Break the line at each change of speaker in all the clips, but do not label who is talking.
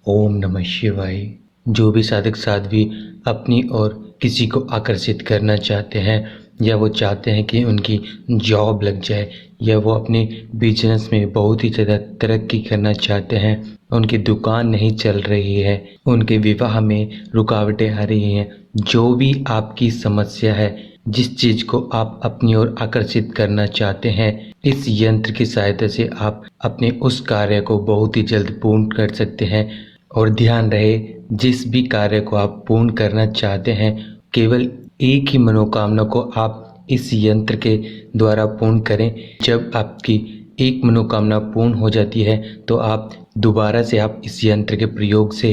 ओम नमः शिवाय। जो भी साधक साध्वी अपनी ओर किसी को आकर्षित करना चाहते हैं या वो चाहते हैं कि उनकी जॉब लग जाए या वो अपने बिजनेस में बहुत ही ज़्यादा तरक्की करना चाहते हैं, उनकी दुकान नहीं चल रही है, उनके विवाह में रुकावटें आ रही हैं, जो भी आपकी समस्या है, जिस चीज़ को आप अपनी ओर आकर्षित करना चाहते हैं, इस यंत्र की सहायता से आप अपने उस कार्य को बहुत ही जल्द पूर्ण कर सकते हैं। और ध्यान रहे, जिस भी कार्य को आप पूर्ण करना चाहते हैं, केवल एक ही मनोकामना को आप इस यंत्र के द्वारा पूर्ण करें। जब आपकी एक मनोकामना पूर्ण हो जाती है तो आप दोबारा से आप इस यंत्र के प्रयोग से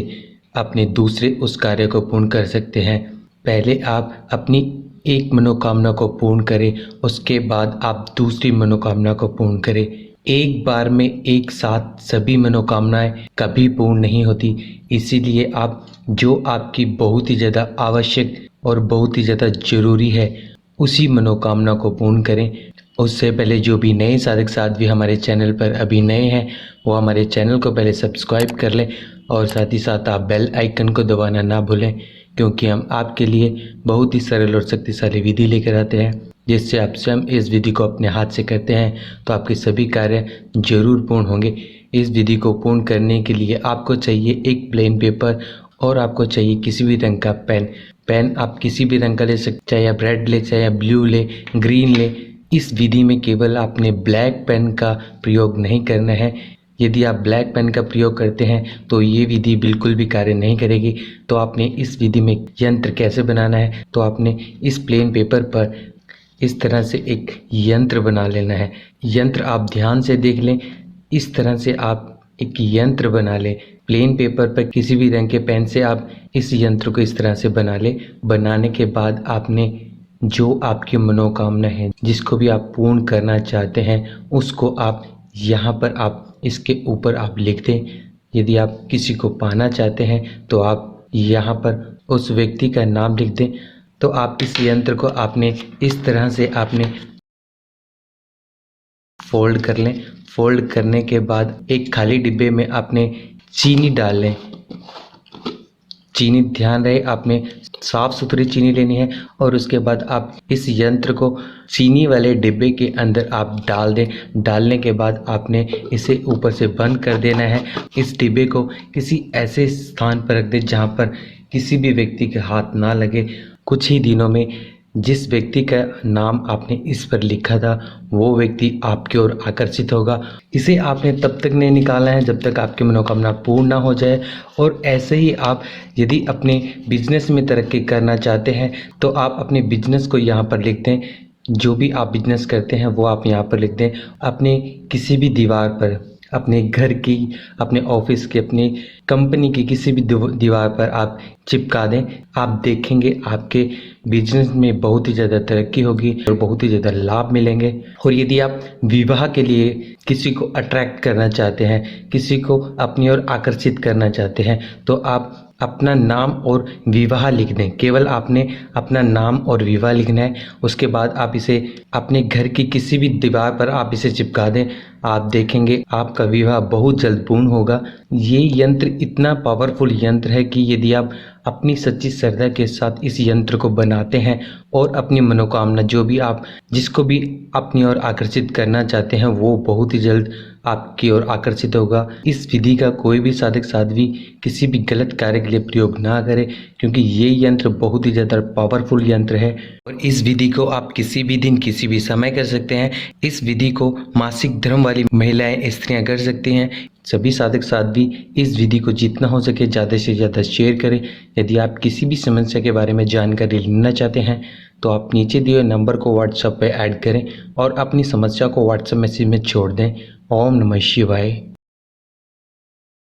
अपने दूसरे उस कार्य को पूर्ण कर सकते हैं। पहले आप अपनी एक मनोकामना को पूर्ण करें, उसके बाद आप दूसरी मनोकामना को पूर्ण करें। एक बार में एक साथ सभी मनोकामनाएं कभी पूर्ण नहीं होती, इसीलिए आप जो आपकी बहुत ही ज़्यादा आवश्यक और बहुत ही ज़्यादा ज़रूरी है उसी मनोकामना को पूर्ण करें। उससे पहले जो भी नए साधक साध्वी हमारे चैनल पर अभी नए हैं वो हमारे चैनल को पहले सब्सक्राइब कर लें और साथ ही साथ आप बेल आइकन को दबाना ना भूलें, क्योंकि हम आपके लिए बहुत ही सरल और शक्तिशाली विधि लेकर आते हैं, जिससे आप स्वयं इस विधि को अपने हाथ से करते हैं तो आपके सभी कार्य जरूर पूर्ण होंगे। इस विधि को पूर्ण करने के लिए आपको चाहिए एक प्लेन पेपर और आपको चाहिए किसी भी रंग का पेन। पेन आप किसी भी रंग का ले सकते, चाहे आप रेड ले, चाहे आप ब्लू ले, ग्रीन ले। इस विधि में केवल आपने ब्लैक पेन का प्रयोग नहीं करना है। यदि आप ब्लैक पेन का प्रयोग करते हैं तो ये विधि बिल्कुल भी कार्य नहीं करेगी। तो आपने इस विधि में यंत्र कैसे बनाना है, तो आपने इस प्लेन पेपर पर इस तरह से एक यंत्र बना लेना है। यंत्र आप ध्यान से देख लें, इस तरह से आप एक यंत्र बना लें। प्लेन पेपर पर किसी भी रंग के पेन से आप इस यंत्र को इस तरह से बना लें। बनाने के बाद आपने जो आपकी मनोकामना है, जिसको भी आप पूर्ण करना चाहते हैं, उसको आप यहाँ पर आप इसके ऊपर आप लिख दें। यदि आप किसी को पाना चाहते हैं तो आप यहाँ पर उस व्यक्ति का नाम लिख दें। तो आप इस यंत्र को आपने इस तरह से आपने फोल्ड कर लें। फोल्ड करने के बाद एक खाली डिब्बे में आपने चीनी डाल लें। चीनी, ध्यान रहे, आपने साफ़ सुथरी चीनी लेनी है और उसके बाद आप इस यंत्र को चीनी वाले डिब्बे के अंदर आप डाल दें। डालने के बाद आपने इसे ऊपर से बंद कर देना है। इस डिब्बे को किसी ऐसे स्थान पर रख दें जहाँ पर किसी भी व्यक्ति के हाथ ना लगे। कुछ ही दिनों में जिस व्यक्ति का नाम आपने इस पर लिखा था वो व्यक्ति आपकी ओर आकर्षित होगा। इसे आपने तब तक नहीं निकालना है जब तक आपकी मनोकामना पूर्ण ना हो जाए। और ऐसे ही आप यदि अपने बिजनेस में तरक्की करना चाहते हैं तो आप अपने बिजनेस को यहाँ पर लिख दें। जो भी आप बिजनेस करते हैं वो आप यहाँ पर लिख दें। अपने किसी भी दीवार पर, अपने घर की, अपने ऑफिस की, अपनी कंपनी की किसी भी दीवार पर आप चिपका दें। आप देखेंगे आपके बिजनेस में बहुत ही ज़्यादा तरक्की होगी और बहुत ही ज़्यादा लाभ मिलेंगे। और यदि आप विवाह के लिए किसी को अट्रैक्ट करना चाहते हैं, किसी को अपनी ओर आकर्षित करना चाहते हैं, तो आप अपना नाम और विवाह लिख दें। केवल आपने अपना नाम और विवाह लिखना है। उसके बाद आप इसे अपने घर की किसी भी दीवार पर आप इसे चिपका दें। आप देखेंगे आपका विवाह बहुत जल्द पूर्ण होगा। ये यंत्र इतना पावरफुल यंत्र है कि यदि आप अपनी सच्ची श्रद्धा के साथ इस यंत्र को बनाते हैं और अपनी मनोकामना, जो भी आप जिसको भी अपनी ओर आकर्षित करना चाहते हैं, वो बहुत ही जल्द आपकी ओर आकर्षित होगा। इस विधि का कोई भी साधक साध्वी किसी भी गलत कार्य के लिए प्रयोग ना करे, क्योंकि ये यंत्र बहुत ही ज़्यादा पावरफुल यंत्र है। और इस विधि को आप किसी भी दिन किसी भी समय कर सकते हैं। इस विधि को मासिक धर्म वाली महिलाएं, स्त्रियां कर सकती हैं। सभी साधक साध्वी इस विधि को जितना हो सके ज़्यादा से ज़्यादा शेयर करें। यदि आप किसी भी समस्या के बारे में जानकारी लेना चाहते हैं तो आप नीचे दिए नंबर को व्हाट्सएप पे ऐड करें और अपनी समस्या को व्हाट्सएप मैसेज में छोड़ दें। ओम नमः शिवाय।